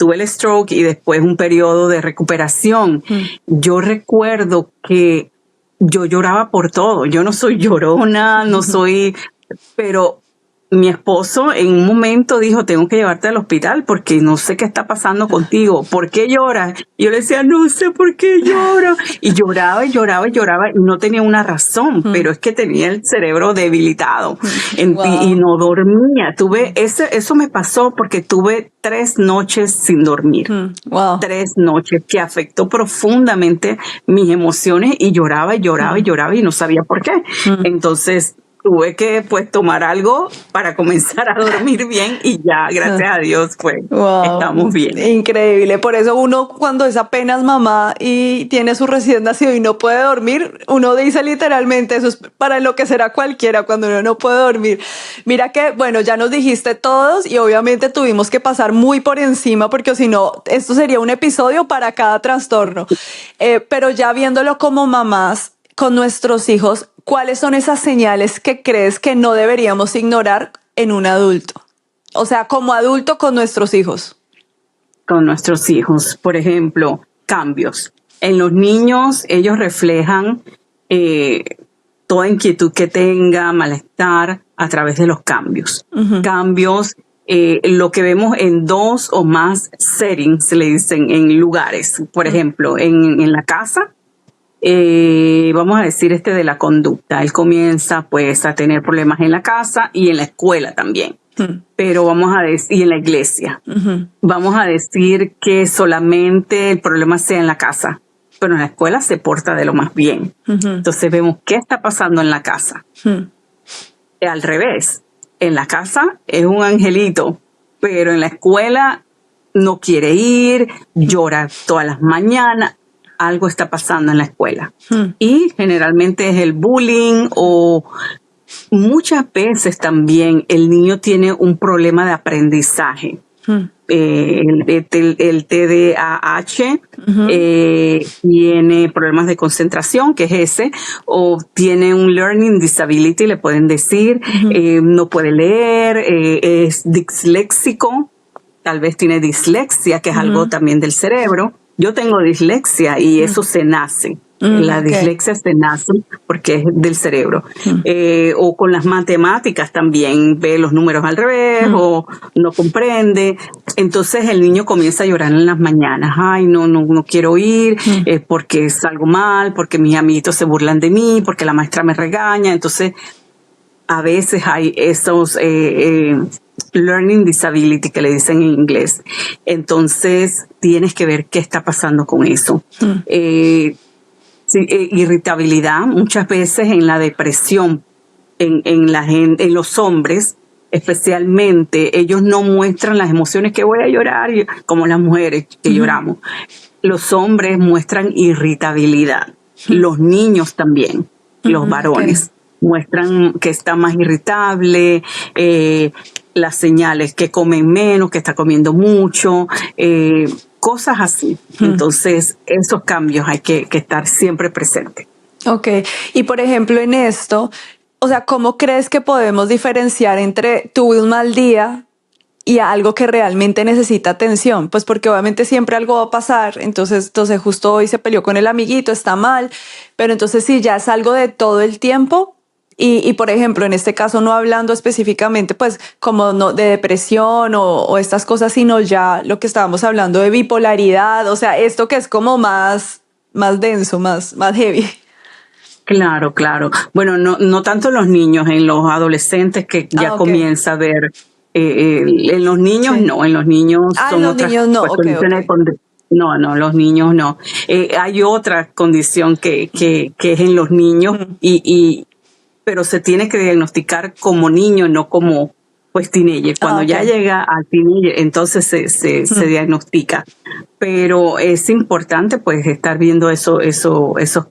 tuve el stroke y después un periodo de recuperación. Yo recuerdo que yo lloraba por todo. Yo no soy llorona, pero mi esposo en un momento dijo, tengo que llevarte al hospital porque no sé qué está pasando contigo. ¿Por qué lloras? Y yo le decía, no sé por qué lloro. Y lloraba y lloraba y lloraba, y no tenía una razón, pero es que tenía el cerebro debilitado y no dormía. Eso me pasó porque tuve 3 noches sin dormir. 3 noches que afectó profundamente mis emociones, y lloraba y lloraba y lloraba y no sabía por qué. Entonces tuve que pues tomar algo para comenzar a dormir bien, y ya, gracias a Dios, pues estamos bien. Increíble. Por eso uno, cuando es apenas mamá y tiene su recién nacido y no puede dormir, uno dice literalmente, eso es para enloquecer a cualquiera cuando uno no puede dormir. Mira que, bueno, ya nos dijiste todos, y obviamente tuvimos que pasar muy por encima, porque si no, esto sería un episodio para cada trastorno. Pero ya viéndolo como mamás con nuestros hijos, ¿cuáles son esas señales que crees que no deberíamos ignorar en un adulto? O sea, como adulto con nuestros hijos. Con nuestros hijos, por ejemplo, cambios. En los niños, ellos reflejan toda inquietud que tenga, malestar, a través de los cambios. Cambios, lo que vemos en 2 o más settings, se le dicen, en lugares. Por ejemplo, en la casa, vamos a decir de la conducta. Él comienza pues a tener problemas en la casa y en la escuela también. Pero vamos a decir, y en la iglesia. Vamos a decir que solamente el problema sea en la casa, pero en la escuela se porta de lo más bien. Entonces vemos qué está pasando en la casa. Al revés, en la casa es un angelito, pero en la escuela no quiere ir, llora todas las mañanas. Algo está pasando en la escuela. Y generalmente es el bullying, o muchas veces también el niño tiene un problema de aprendizaje. El TDAH tiene problemas de concentración, que es ese, o tiene un learning disability, le pueden decir, no puede leer, es disléxico, tal vez tiene dislexia, que es algo también del cerebro. Yo tengo dislexia y eso se nace. La dislexia se nace porque es del cerebro. O con las matemáticas también, ve los números al revés o no comprende. Entonces el niño comienza a llorar en las mañanas. Ay, no quiero ir porque salgo mal, porque mis amiguitos se burlan de mí, porque la maestra me regaña. Entonces a veces hay esos learning disability que le dicen en inglés. Entonces tienes que ver qué está pasando con eso. Sí, irritabilidad, muchas veces en la depresión, en los hombres, especialmente, ellos no muestran las emociones que voy a llorar, como las mujeres que lloramos. Los hombres muestran irritabilidad, los niños también, los varones muestran que está más irritable, las señales que comen menos, que está comiendo mucho, cosas así. Entonces, esos cambios hay que estar siempre presentes. Ok. Y por ejemplo, en esto, o sea, ¿cómo crees que podemos diferenciar entre tuve un mal día y algo que realmente necesita atención? Pues porque obviamente siempre algo va a pasar. Entonces justo hoy se peleó con el amiguito, está mal. Pero entonces si ya es algo de todo el tiempo, y por ejemplo, en este caso no hablando específicamente pues como no de depresión o estas cosas, sino ya lo que estábamos hablando de bipolaridad, o sea, esto que es como más denso, más heavy. Claro. Bueno, no tanto en los niños, en los adolescentes que ya comienza a ver. En los niños no, en los niños son los otras niños no, condiciones. No, los niños no. Hay otra condición que es en los niños pero se tiene que diagnosticar como niño, no como pues teenager. Cuando ya llega al teenager, entonces se diagnostica. Pero es importante pues estar viendo esos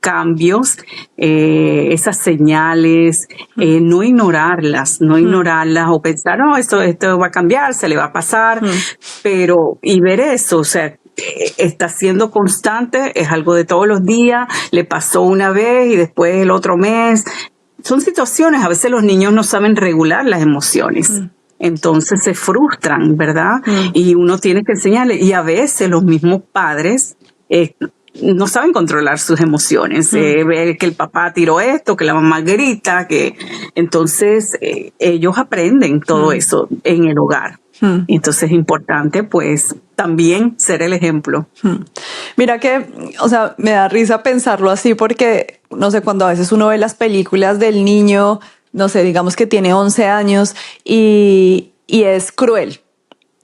cambios, esas señales, no ignorarlas o pensar, no, esto va a cambiar, se le va a pasar, y ver eso, o sea, está siendo constante, es algo de todos los días, le pasó una vez y después el otro mes. Son situaciones, a veces los niños no saben regular las emociones. Entonces se frustran, ¿verdad? Y uno tiene que enseñarles. Y a veces los mismos padres no saben controlar sus emociones. Ver que el papá tiró esto, que la mamá grita, entonces ellos aprenden todo eso en el hogar. Entonces es importante pues también ser el ejemplo. Mira que, o sea, me da risa pensarlo así porque, no sé, cuando a veces uno ve las películas del niño, no sé, digamos que tiene 11 años y es cruel.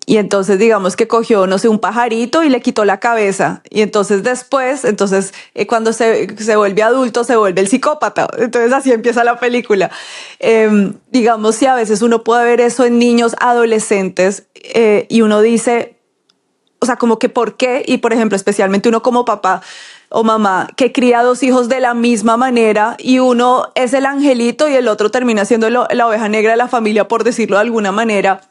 Y entonces digamos que cogió, no sé, un pajarito y le quitó la cabeza. Y entonces después, cuando se vuelve adulto, se vuelve el psicópata. Entonces así empieza la película. Digamos, si a veces uno puede ver eso en niños, adolescentes, y uno dice, o sea, como que ¿por qué? Y por ejemplo, especialmente uno como papá o mamá que cría 2 hijos de la misma manera y uno es el angelito y el otro termina siendo la oveja negra de la familia, por decirlo de alguna manera.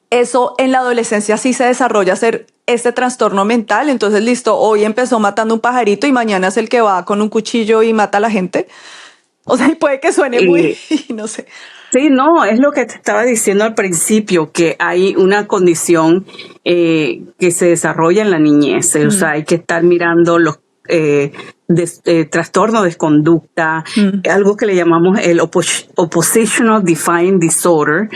Eso en la adolescencia sí se desarrolla ser este trastorno mental. Entonces, listo, hoy empezó matando un pajarito y mañana es el que va con un cuchillo y mata a la gente. O sea, y puede que suene muy, no sé. Sí, no, es lo que te estaba diciendo al principio, que hay una condición que se desarrolla en la niñez. O sea, hay que estar mirando trastorno de conducta, algo que le llamamos el Oppositional Defiant Disorder,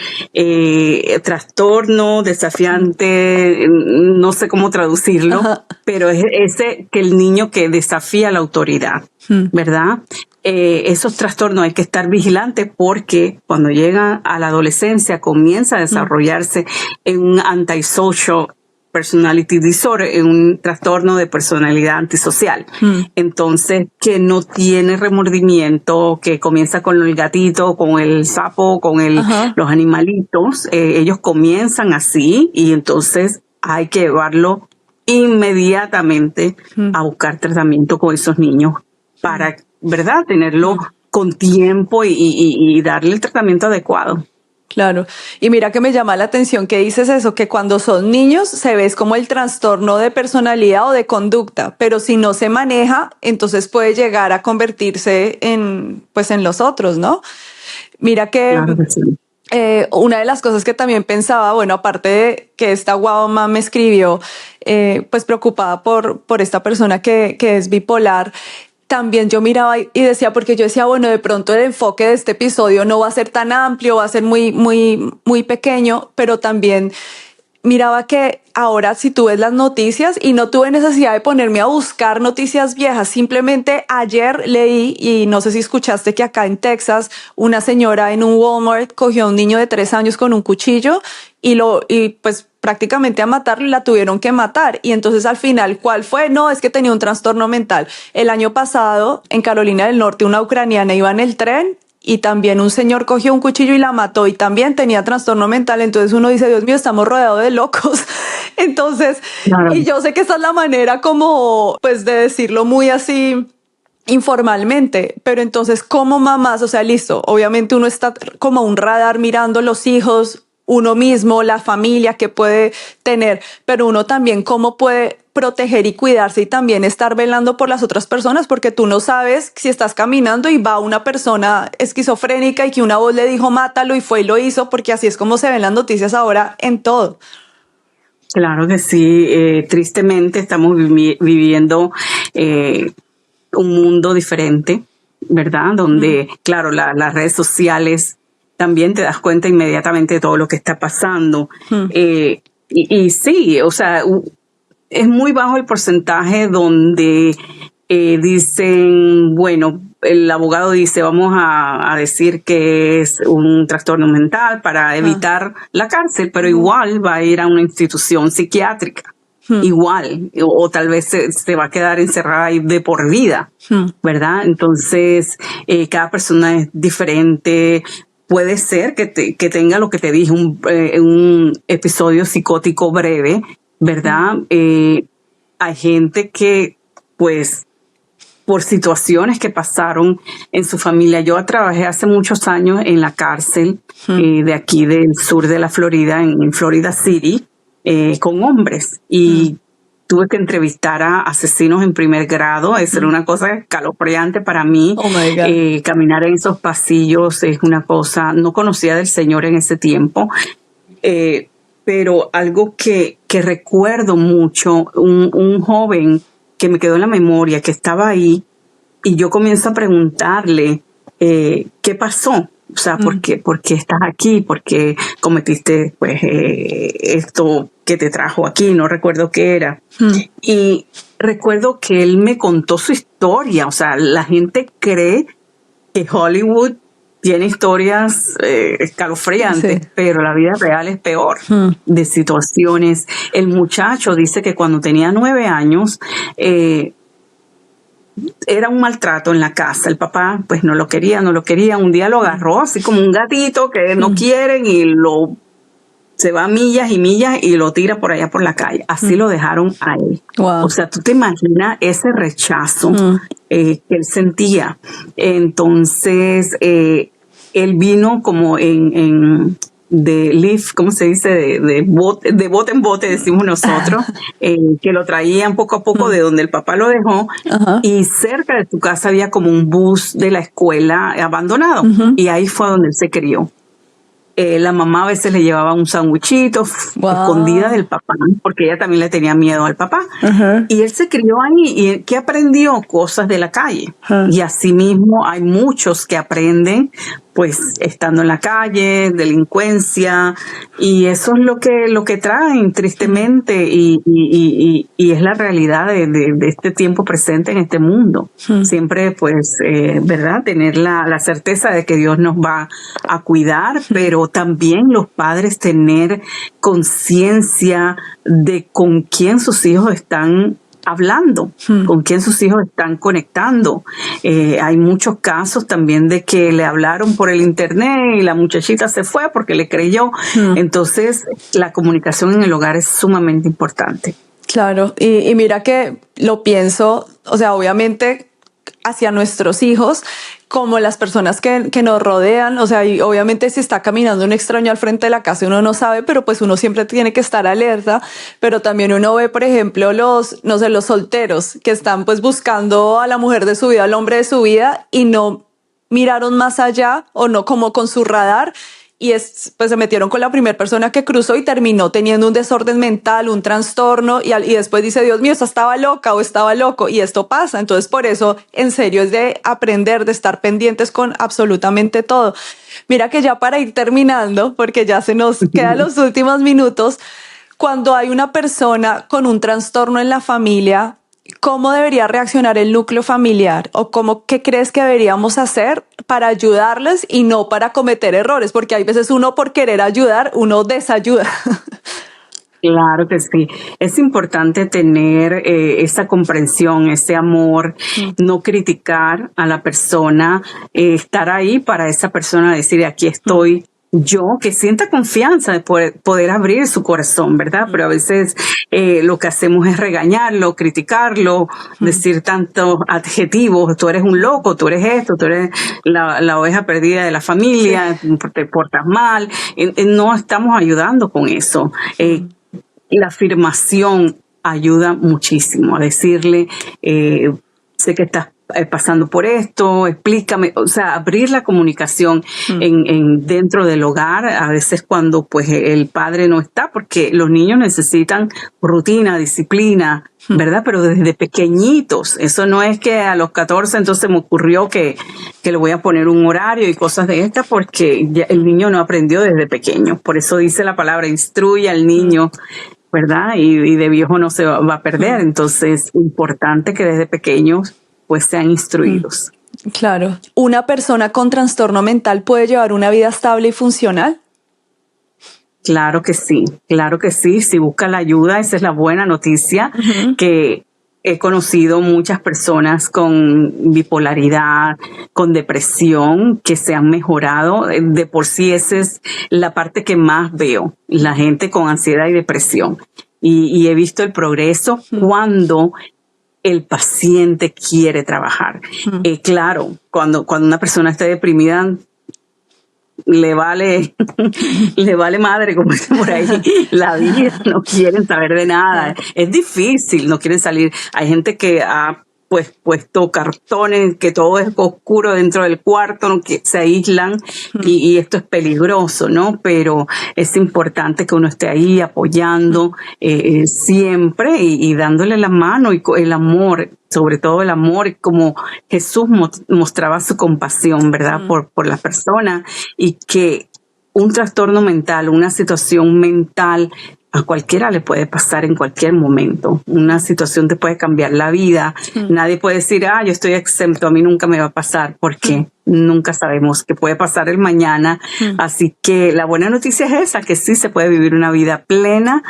trastorno desafiante, no sé cómo traducirlo, pero es ese que el niño que desafía la autoridad, ¿verdad? Esos trastornos hay que estar vigilantes porque cuando llegan a la adolescencia comienza a desarrollarse en un antisocial personality disorder, en un trastorno de personalidad antisocial. Entonces, que no tiene remordimiento, que comienza con el gatito, con el sapo, con los animalitos. Ellos comienzan así y entonces hay que llevarlo inmediatamente a buscar tratamiento con esos niños para, ¿verdad?, tenerlo con tiempo y darle el tratamiento adecuado. Claro. Y mira que me llama la atención que dices eso, que cuando son niños se ve como el trastorno de personalidad o de conducta, pero si no se maneja, entonces puede llegar a convertirse en los otros, ¿no? Mira que, claro que sí. Una de las cosas que también pensaba, bueno, aparte de que esta wow mom me escribió, pues preocupada por esta persona que es bipolar, también yo miraba y decía, porque yo decía, bueno, de pronto el enfoque de este episodio no va a ser tan amplio, va a ser muy pequeño, pero también miraba que ahora si tú ves las noticias, y no tuve necesidad de ponerme a buscar noticias viejas, simplemente ayer leí, y no sé si escuchaste, que acá en Texas una señora en un Walmart cogió a un niño de 3 años con un cuchillo y pues prácticamente a matarlo, y la tuvieron que matar. Y entonces al final, ¿cuál fue? No, es que tenía un trastorno mental. El año pasado en Carolina del Norte una ucraniana iba en el tren y también un señor cogió un cuchillo y la mató y también tenía trastorno mental. Entonces uno dice, Dios mío, estamos rodeados de locos. Entonces, claro. Y yo sé que esta es la manera como, pues, de decirlo muy así informalmente, pero entonces como mamás, o sea, listo, obviamente uno está como un radar mirando los hijos, uno mismo, la familia que puede tener, pero uno también cómo puede proteger y cuidarse y también estar velando por las otras personas, porque tú no sabes si estás caminando y va una persona esquizofrénica y que una voz le dijo mátalo y fue y lo hizo, porque así es como se ven las noticias ahora en todo. Claro que sí, tristemente estamos viviendo un mundo diferente, ¿verdad? Donde, claro, las redes sociales también te das cuenta inmediatamente de todo lo que está pasando. Y sí, o sea, es muy bajo el porcentaje donde dicen, bueno, el abogado dice, vamos a decir que es un trastorno mental para evitar la cárcel, pero igual va a ir a una institución psiquiátrica. Igual, o tal vez se va a quedar encerrada ahí de por vida, ¿verdad? Entonces, cada persona es diferente. Puede ser que tenga lo que te dije, un episodio psicótico breve, ¿verdad? Hay gente que, pues, por situaciones que pasaron en su familia. Yo trabajé hace muchos años en la cárcel de aquí del sur de la Florida, en Florida City, con hombres. Y tuve que entrevistar a asesinos en primer grado. Eso era una cosa escalofriante para mí. Oh my God. Caminar en esos pasillos es una cosa, no conocía del Señor en ese tiempo, pero algo que recuerdo mucho, un joven que me quedó en la memoria, que estaba ahí, y yo comienzo a preguntarle, ¿qué pasó? O sea, ¿por qué estás aquí? ¿Por qué cometiste pues esto que te trajo aquí? No recuerdo qué era. Y recuerdo que él me contó su historia. O sea, la gente cree que Hollywood tiene historias escalofriantes, pero la vida real es peor, de situaciones. El muchacho dice que cuando tenía 9 años, era un maltrato en la casa. El papá pues no lo quería. Un día lo agarró así como un gatito que no quieren y se va millas y millas y lo tira por allá por la calle. Así lo dejaron a él. Wow. O sea, tú te imaginas ese rechazo que él sentía. Entonces, él vino como de live, ¿cómo se dice? De bote en bote, decimos nosotros, que lo traían poco a poco de donde el papá lo dejó, y cerca de su casa había como un bus de la escuela abandonado, y ahí fue donde él se crió. La mamá a veces le llevaba un sandwichito escondida del papá, porque ella también le tenía miedo al papá. Y él se crió ahí y ¿qué aprendió? Cosas de la calle. Y asimismo hay muchos que aprenden pues estando en la calle, delincuencia, y eso es lo que traen tristemente y es la realidad de este tiempo presente en este mundo. Siempre pues, ¿verdad? Tener la certeza de que Dios nos va a cuidar, pero también los padres tener conciencia de con quién sus hijos están hablando, con quién sus hijos están conectando. Hay muchos casos también de que le hablaron por el internet y la muchachita se fue porque le creyó. Entonces, la comunicación en el hogar es sumamente importante. Claro, y mira que lo pienso, o sea, obviamente hacia nuestros hijos, como las personas que nos rodean, o sea, y obviamente si está caminando un extraño al frente de la casa uno no sabe, pero pues uno siempre tiene que estar alerta, pero también uno ve, por ejemplo, los solteros que están pues buscando a la mujer de su vida, al hombre de su vida y no miraron más allá o no como con su radar y pues se metieron con la primera persona que cruzó y terminó teniendo un desorden mental, un trastorno y después dice, Dios mío, esta estaba loca o estaba loco y esto pasa. Entonces por eso en serio es de aprender, de estar pendientes con absolutamente todo. Mira que ya para ir terminando, porque ya se nos quedan los últimos minutos, cuando hay una persona con un trastorno en la familia, ¿cómo debería reaccionar el núcleo familiar? ¿O qué crees que deberíamos hacer para ayudarles y no para cometer errores? Porque hay veces uno por querer ayudar, uno desayuda. Claro que sí. Es importante tener esa comprensión, ese amor, no criticar a la persona, estar ahí para esa persona, decir aquí estoy. Yo, que sienta confianza de poder abrir su corazón, ¿verdad? Pero a veces lo que hacemos es regañarlo, criticarlo, decir tantos adjetivos, tú eres un loco, tú eres esto, tú eres la oveja perdida de la familia, te portas mal. No estamos ayudando con eso. La afirmación ayuda muchísimo a decirle, sé que estás pasando por esto, explícame, o sea, abrir la comunicación dentro del hogar, a veces cuando pues el padre no está, porque los niños necesitan rutina, disciplina, ¿verdad? Pero desde pequeñitos, eso no es que a los 14 entonces me ocurrió que le voy a poner un horario y cosas de estas, porque ya el niño no aprendió desde pequeño, por eso dice la palabra, instruye al niño, ¿verdad? Y de viejo no se va a perder, entonces importante que desde pequeños pues sean instruidos. Claro. ¿Una persona con trastorno mental puede llevar una vida estable y funcional? Claro que sí, si busca la ayuda, esa es la buena noticia, que he conocido muchas personas con bipolaridad, con depresión, que se han mejorado, de por sí esa es la parte que más veo, la gente con ansiedad y depresión, y he visto el progreso cuando el paciente quiere trabajar. Claro, cuando una persona está deprimida, le vale madre, como dicen por ahí, la vida, no quieren saber de nada. Es difícil, no quieren salir. Hay gente que ha pues puesto cartones, que todo es oscuro dentro del cuarto, ¿no? Que se aíslan y esto es peligroso, ¿no? Pero es importante que uno esté ahí apoyando siempre y dándole la mano y el amor, sobre todo el amor, como Jesús mostraba su compasión, ¿verdad? Por la persona, y que un trastorno mental, una situación mental, a cualquiera le puede pasar en cualquier momento. Una situación te puede cambiar la vida. Nadie puede decir, yo estoy exento, a mí nunca me va a pasar, porque nunca sabemos qué puede pasar el mañana. Así que la buena noticia es esa, que sí se puede vivir una vida plena,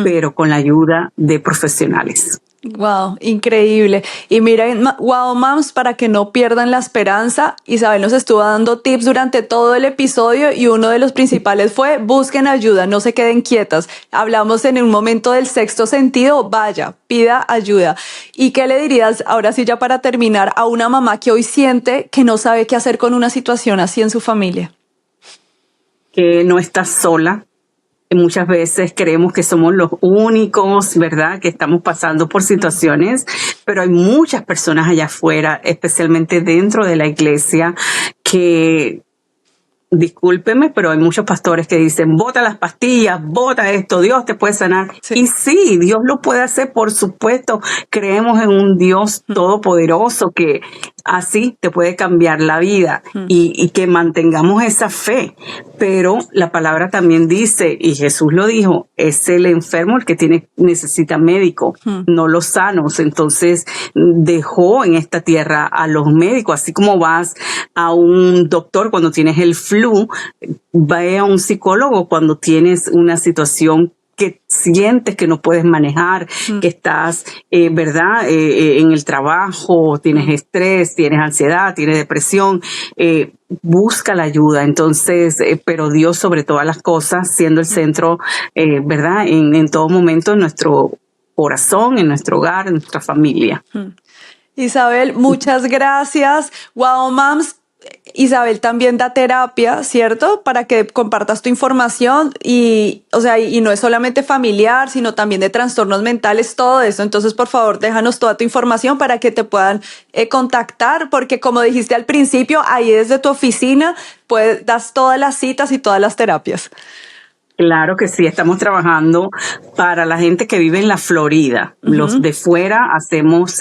pero con la ayuda de profesionales. Wow, increíble. Y miren, Wow Moms, para que no pierdan la esperanza, Isabel nos estuvo dando tips durante todo el episodio y uno de los principales fue busquen ayuda, no se queden quietas. Hablamos en un momento del sexto sentido, vaya, pida ayuda. ¿Y qué le dirías, ahora sí ya para terminar, a una mamá que hoy siente que no sabe qué hacer con una situación así en su familia? Que no estás sola. Muchas veces creemos que somos los únicos, ¿verdad?, que estamos pasando por situaciones, pero hay muchas personas allá afuera, especialmente dentro de la iglesia, que discúlpeme, pero hay muchos pastores que dicen, bota las pastillas, bota esto, Dios te puede sanar. Sí. Y sí, Dios lo puede hacer, por supuesto. Creemos en un Dios todopoderoso que así te puede cambiar la vida y que mantengamos esa fe. Pero la palabra también dice, y Jesús lo dijo, es el enfermo el que necesita médico, no los sanos. Entonces dejó en esta tierra a los médicos, así como vas a un doctor cuando tienes el flu, ve a un psicólogo cuando tienes una situación que sientes que no puedes manejar, que estás, ¿verdad? En el trabajo, tienes estrés, tienes ansiedad, tienes depresión, busca la ayuda. Entonces, pero Dios sobre todas las cosas, siendo el centro, ¿verdad? En todo momento en nuestro corazón, en nuestro hogar, en nuestra familia. Isabel, muchas gracias. Wow Moms, Isabel también da terapia, ¿cierto? Para que compartas tu información y no es solamente familiar, sino también de trastornos mentales, todo eso. Entonces, por favor, déjanos toda tu información para que te puedan contactar, porque como dijiste al principio, ahí desde tu oficina das todas las citas y todas las terapias. Claro que sí, estamos trabajando para la gente que vive en la Florida. Los de fuera hacemos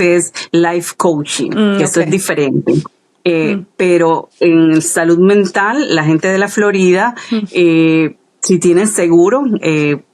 life coaching, que eso es diferente. Pero en salud mental, la gente de la Florida, si tienen seguro,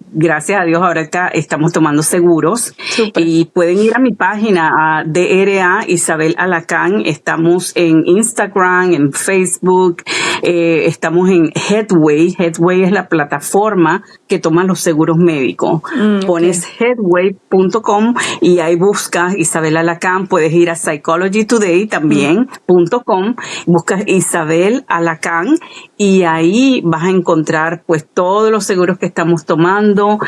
gracias a Dios ahora estamos tomando seguros. Super. Y pueden ir a mi página, a DRA Isabel Alacán. Estamos en Instagram, en Facebook, estamos en Headway. Headway es la plataforma que toma los seguros médicos. Pones headway.com y ahí buscas Isabel Alacán. Puedes ir a Psychology Today también.com, buscas Isabel Alacán y ahí vas a encontrar pues todos los seguros que estamos tomando.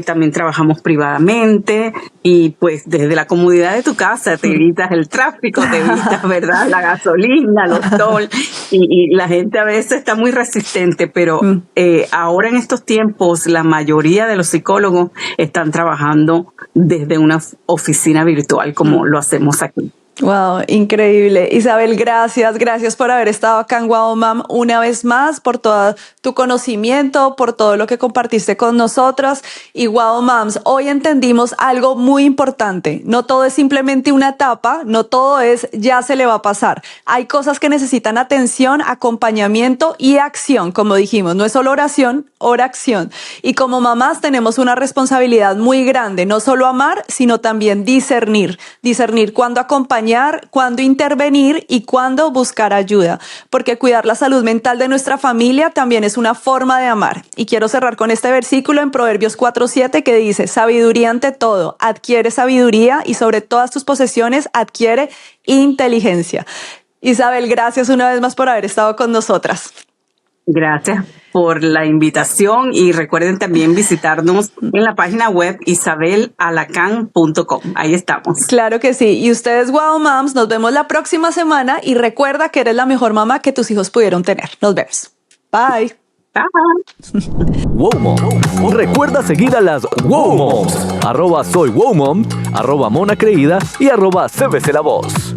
También trabajamos privadamente y pues desde la comodidad de tu casa te evitas el tráfico, te evitas, ¿verdad?, la gasolina, los toll y la gente a veces está muy resistente, pero ahora en estos tiempos la mayoría de los psicólogos están trabajando desde una oficina virtual como lo hacemos aquí. Wow, increíble. Isabel, gracias por haber estado acá en Wow Mom una vez más, por todo tu conocimiento, por todo lo que compartiste con nosotros. Y Wow Moms, hoy entendimos algo muy importante. No todo es simplemente una etapa, no todo es ya se le va a pasar. Hay cosas que necesitan atención, acompañamiento y acción, como dijimos. No es solo oración, acción. Y como mamás tenemos una responsabilidad muy grande, no solo amar, sino también discernir cuándo acompañar, cuándo intervenir y cuándo buscar ayuda, porque cuidar la salud mental de nuestra familia también es una forma de amar. Y quiero cerrar con este versículo en Proverbios 4:7 que dice: sabiduría ante todo, adquiere sabiduría y sobre todas tus posesiones adquiere inteligencia. Isabel, gracias una vez más por haber estado con nosotras. Gracias por la invitación y recuerden también visitarnos en la página web isabelalacan.com. Ahí estamos. Claro que sí. Y ustedes, Wow Moms, nos vemos la próxima semana y recuerda que eres la mejor mamá que tus hijos pudieron tener. Nos vemos. Bye. Bye. Wow Mom. Recuerda seguir a las Wow Moms. @soywowmom, @Mona Creída y @CBC La Voz.